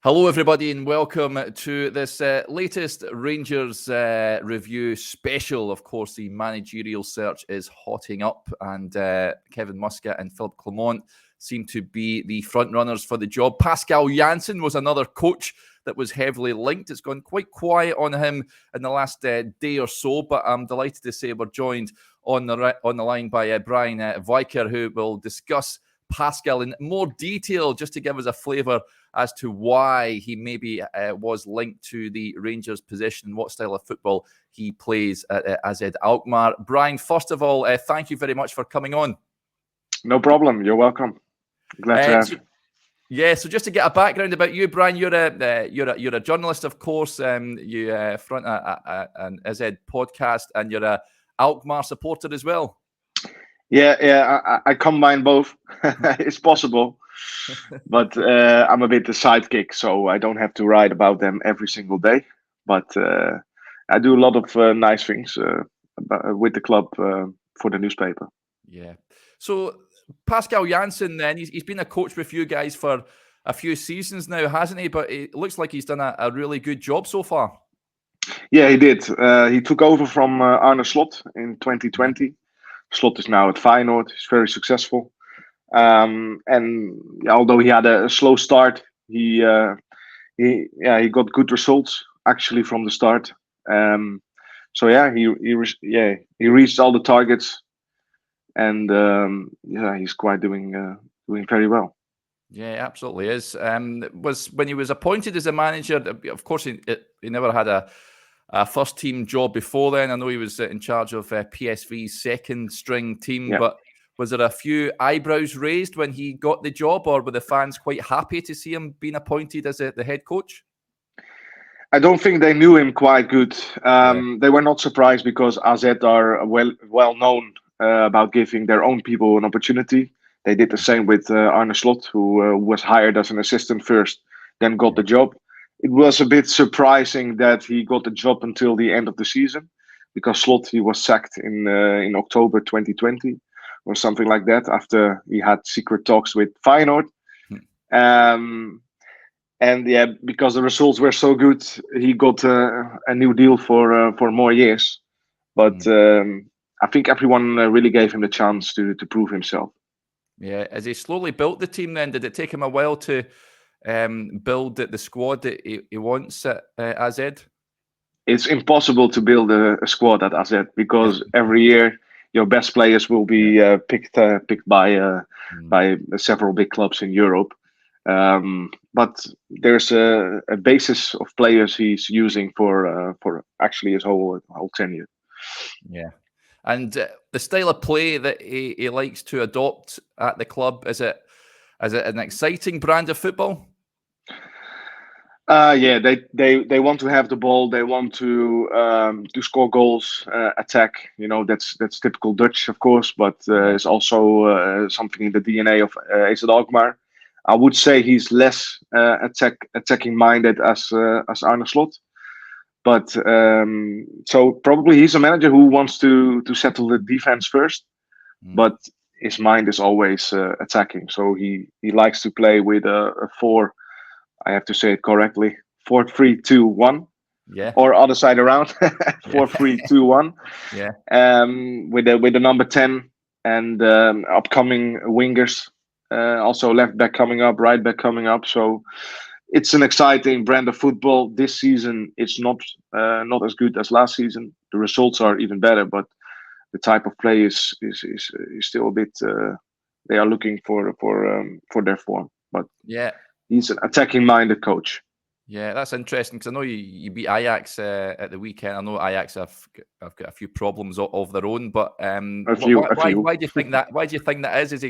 Hello, everybody, and welcome to this latest Rangers review special. Of course, the managerial search is hotting up, and Kevin Muscat and Philippe Clement seem to be the front runners for the job. Pascal Jansen was another coach that was heavily linked. It's gone quite quiet on him in the last day or so, but I'm delighted to say we're joined on the line by Brian Wijker, who will discuss Pascal in more detail, just to give us a flavour as to why he maybe was linked to the Rangers position and what style of football he plays at AZ Alkmaar. Brian, first of all, thank you very much for coming on. No problem. You're welcome. Glad to have you. Yeah, so just to get a background about you, Brian, you're a journalist, of course. You front an AZ podcast, and you're a Alkmaar supporter as well. Yeah, I combine both. It's possible, but I'm a bit the sidekick, so I don't have to write about them every single day. But I do a lot of nice things with the club for the newspaper. Yeah. So Pascal Jansen, then he's been a coach with you guys for a few seasons now, hasn't he? But it looks like he's done a really good job so far. Yeah, he did. He took over from Arne Slot in 2020. Slot is now at Feyenoord. He's very successful. And although he had a slow start, he got good results actually from the start. He reached all the targets, and he's quite doing very well. Yeah, absolutely is. Was when he was appointed as a manager, of course he never had a first team job before then. I know he was in charge of PSV's second string team, but was there a few eyebrows raised when he got the job, or were the fans quite happy to see him being appointed as the head coach? I don't think they knew him quite good. They were not surprised because AZ are well known about giving their own people an opportunity. They did the same with Arne Slot, who was hired as an assistant first, then got the job. It was a bit surprising that he got the job until the end of the season, because Slot, he was sacked in October 2020 or something like that, after he had secret talks with Feyenoord. Because the results were so good, he got a new deal for more years. But I think everyone really gave him the chance to prove himself. Yeah, as he slowly built the team, then did it take him a while to build the squad that he wants at AZ? It's impossible to build a squad at AZ, because every year your best players will be picked by several big clubs in Europe. But there's a basis of players he's using for actually his whole tenure. Yeah. And the style of play that he likes to adopt at the club, is it an exciting brand of football? They want to have the ball. They want to score goals, attack. That's typical Dutch, of course, but it's also something in the DNA of AZ Alkmaar. I would say he's less attacking minded as Arne Slot. But so probably he's a manager who wants to settle the defense first, but his mind is always attacking. So he likes to play with a 4. I have to say it correctly: 4-3-2-1. Yeah. Or other side around, 4-3-2-1. Yeah. With the number 10 and upcoming wingers, also left back coming up, right back coming up. So it's an exciting brand of football. This season, it's not as good as last season. The results are even better, but the type of play is still a bit. They are looking for their form, but he's an attacking-minded coach. Yeah, that's interesting, because I know you beat Ajax at the weekend. I know Ajax have got a few problems of their own, but why do you think that? Why do you think that is? Has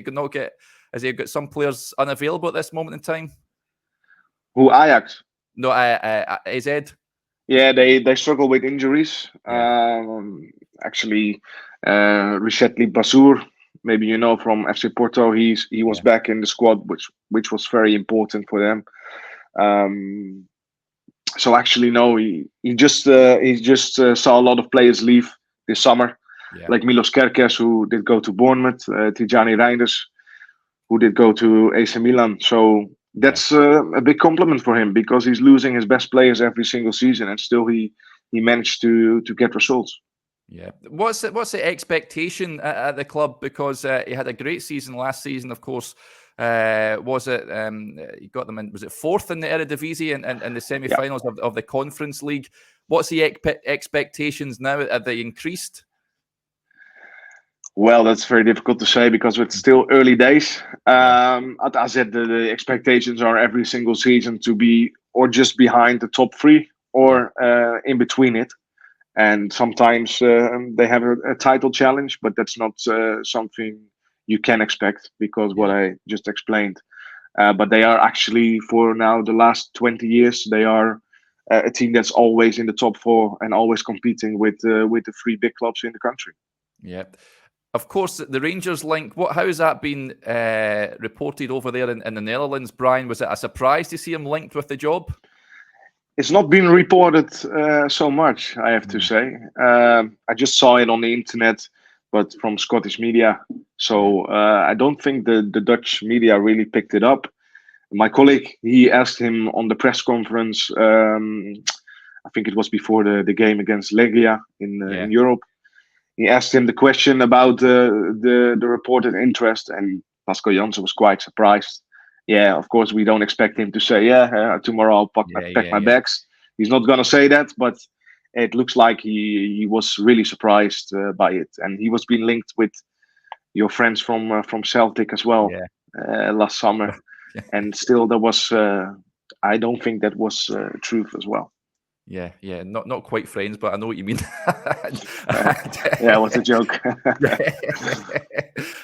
he got some players unavailable at this moment in time? Who, Ajax? No, AZ. Yeah, they struggle with injuries. Actually, Richetli Bassour, maybe you know from FC Porto, he was back in the squad, which was very important for them. So actually, no, he just saw a lot of players leave this summer, like Milos Kerkez, who did go to Bournemouth, Tijani Reinders, who did go to AC Milan. So that's a big compliment for him, because he's losing his best players every single season, and still he managed to get results. Yeah. What's the expectation at the club? Because he had a great season last season, of course. Was it he got them in? Was it fourth in the Eredivisie and the semi-finals of the Conference League? What's the expectations now? Have they increased? Well, that's very difficult to say, because it's still early days. At AZ, the expectations are every single season to be or just behind the top three, or in between it. And sometimes they have a title challenge, but that's not something you can expect, because what I just explained. But they are actually, for now, the last 20 years, they are a team that's always in the top four and always competing with the three big clubs in the country. Yeah. Of course, the Rangers link, how has that been reported over there in the Netherlands, Brian? Was it a surprise to see him linked with the job? It's not been reported so much, I have to say. I just saw it on the internet, but from Scottish media. So I don't think the Dutch media really picked it up. My colleague, he asked him on the press conference, I think it was before the game against Legia in Europe. He asked him the question about the reported interest, and Pascal Jansen was quite surprised. Yeah, of course, we don't expect him to say, tomorrow I'll pack my bags. He's not going to say that, but it looks like he was really surprised by it. And he was being linked with your friends from Celtic as well last summer. And still there was, I don't think that was truth as well. Yeah, not quite friends, but I know what you mean. Yeah, it was a joke.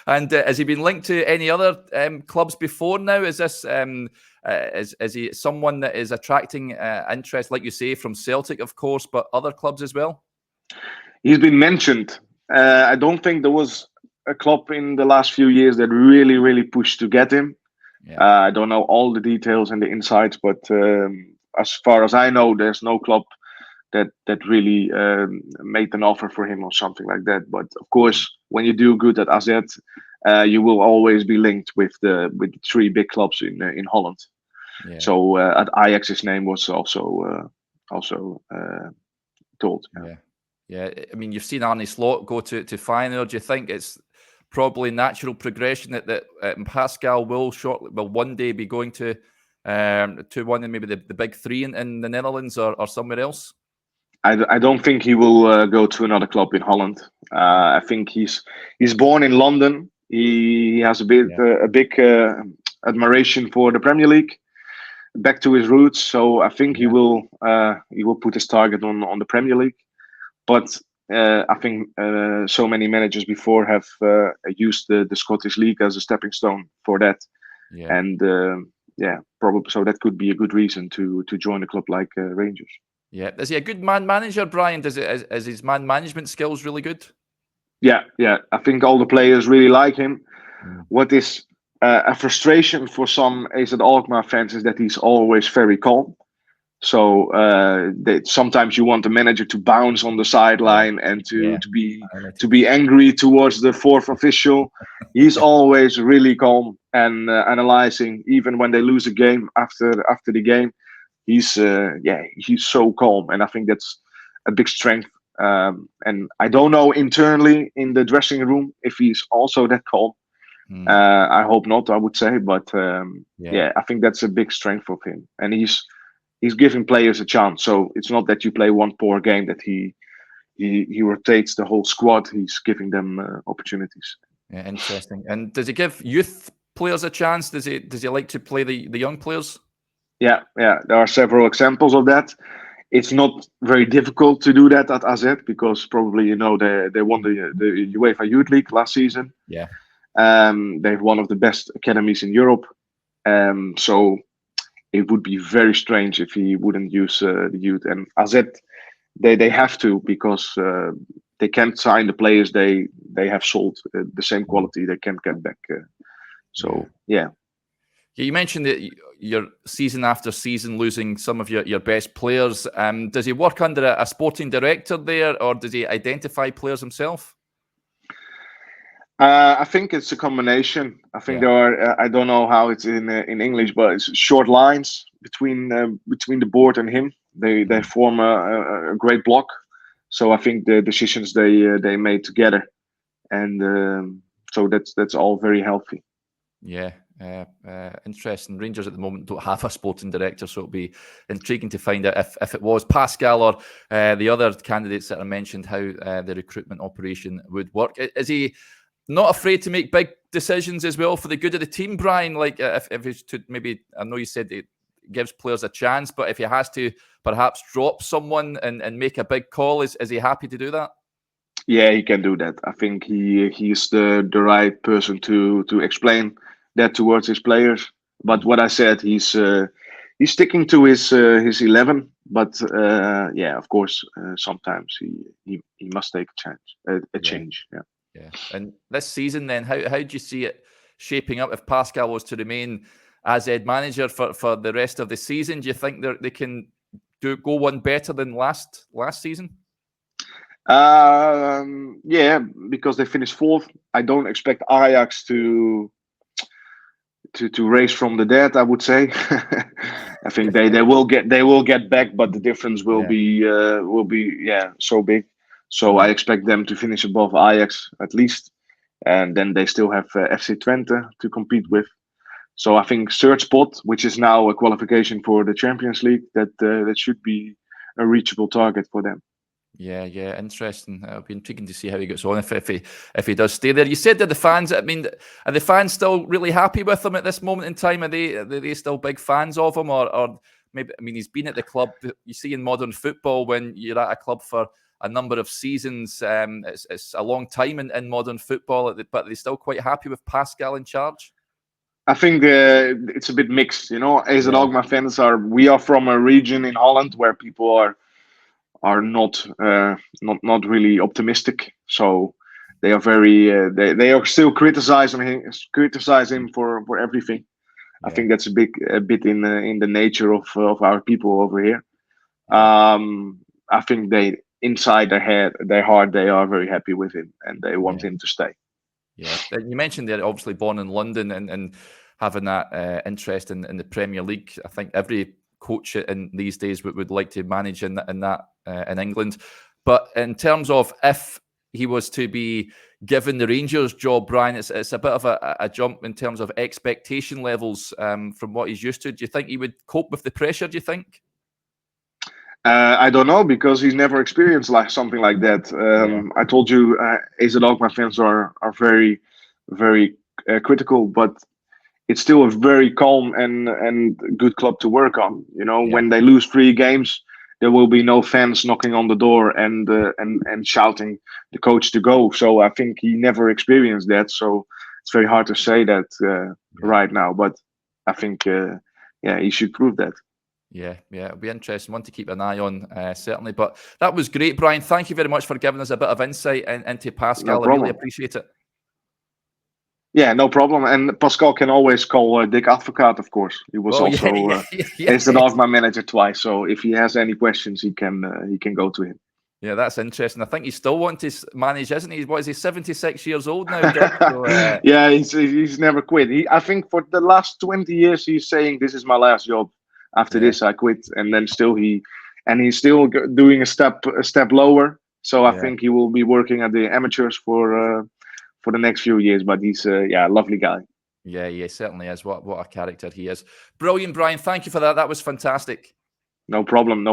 And has he been linked to any other clubs before now? Is this is he someone that is attracting interest, like you say, from Celtic, of course, but other clubs as well? He's been mentioned. I don't think there was a club in the last few years that really pushed to get him. I don't know all the details and the insights, but as far as I know, there's no club that really made an offer for him or something like that. But of course, when you do good at AZ, you will always be linked with the three big clubs in Holland. Yeah. So at Ajax, his name was also told. Yeah. I mean, you've seen Arne Slot go to Feyenoord. Do you think it's probably natural progression that Pascal will one day be going to one and maybe the big three in the Netherlands or somewhere else? I don't think he will go to another club in Holland. I think he's born in London. He has a big admiration for the Premier League, back to his roots. So I think he will put his target on the Premier League. But I think so many managers before have used the Scottish League as a stepping stone for that. Yeah. And probably so that could be a good reason to join a club like Rangers. Yeah, is he a good man manager, Brian? Is his man management skills really good? Yeah. I think all the players really like him. What is a frustration for some AZ Alkmaar fans is that he's always very calm. So sometimes you want the manager to bounce on the sideline and to be angry towards the fourth official. He's always really calm and analyzing, even when they lose a game after the game. He's so calm, and I think that's a big strength. And I don't know internally in the dressing room if he's also that calm. I hope not, I would say, but I think that's a big strength of him, and he's giving players a chance. So it's not that you play one poor game that he rotates the whole squad. He's giving them opportunities. Yeah, interesting. And does he give youth players a chance? Does he like to play the young players? Yeah. There are several examples of that. It's not very difficult to do that at AZ because probably they won the UEFA Youth League last season. Yeah. They have one of the best academies in Europe. So it would be very strange if he wouldn't use the youth. And AZ, they have to, because they can't sign the players they have sold the same quality they can't get back. Yeah. You mentioned that you're season after season losing some of your best players. Does he work under a sporting director there, or does he identify players himself? I think it's a combination. I think there are. I don't know how it's in English, but it's short lines between the board and him. They form a great block. So I think the decisions they made together, and so that's all very healthy. Yeah, interesting. Rangers at the moment don't have a sporting director, so it'll be intriguing to find out if it was Pascal or the other candidates that I mentioned, how the recruitment operation would work. Is he not afraid to make big decisions as well for the good of the team, Brian? Like if he's to maybe, I know you said it gives players a chance, but if he has to perhaps drop someone and make a big call, is he happy to do that? Yeah, he can do that. I think he's the right person to explain that towards his players. But what I said, he's sticking to his 11. But yeah, of course, sometimes he must take a change. Yeah. Yeah. And this season, then, how do you see it shaping up if Pascal was to remain AZ manager for the rest of the season? Do you think they can go one better than last season? Yeah, because they finished fourth. I don't expect Ajax to raise from the dead. I would say. I think they will get back, but the difference will be so big. So I expect them to finish above Ajax at least, and then they still have FC Twente to compete with. So I think third spot, which is now a qualification for the Champions League, that should be a reachable target for them. Yeah, interesting. It'll be intriguing to see how he gets on if he does stay there. You said that the fans. I mean, are the fans still really happy with him at this moment in time? Are they still big fans of him, or maybe? I mean, he's been at the club. You see, in modern football, when you're at a club for a number of seasons, it's a long time in modern football. But they're still quite happy with Pascal in charge. I think it's a bit mixed. AZ Alkmaar fans we are from a region in Holland where people are not really optimistic. So they are very they are still criticizing him for everything. Yeah. I think that's a bit in the nature of our people over here. I think they inside their heart they are very happy with him and they want him to stay. Yeah, you mentioned they're obviously born in London and having that interest in the Premier League. I think every coach in these days would like to manage in England. But in terms of if he was to be given the Rangers job, Brian, it's a bit of a jump in terms of expectation levels from what he's used to. Do you think he would cope with the pressure, do you think? I don't know, because he's never experienced something like that. I told you, AZ Alkmaar fans are very, very critical, but it's still a very calm and good club to work on. When they lose 3 games, there will be no fans knocking on the door and shouting the coach to go. So I think he never experienced that. So it's very hard to say that right now. But I think, he should prove that. Yeah, it'll be interesting. One to keep an eye on, certainly. But that was great, Brian. Thank you very much for giving us a bit of insight into Pascal. No I really appreciate it. Yeah, no problem. And Pascal can always call Dick Advocaat, of course. He was AZ Alkmaar manager twice. So if he has any questions, he can go to him. Yeah, that's interesting. I think he's still wanting to manage, isn't he? What is he, 76 years old now, Dick? So, yeah, he's never quit. I think for the last 20 years, he's saying, this is my last job. After this, I quit. And then he's still doing a step lower. So I think he will be working at the amateurs for the next few years. But he's a lovely guy. Yeah, he certainly is. What a character he is. Brilliant, Brian. Thank you for that. That was fantastic. No problem.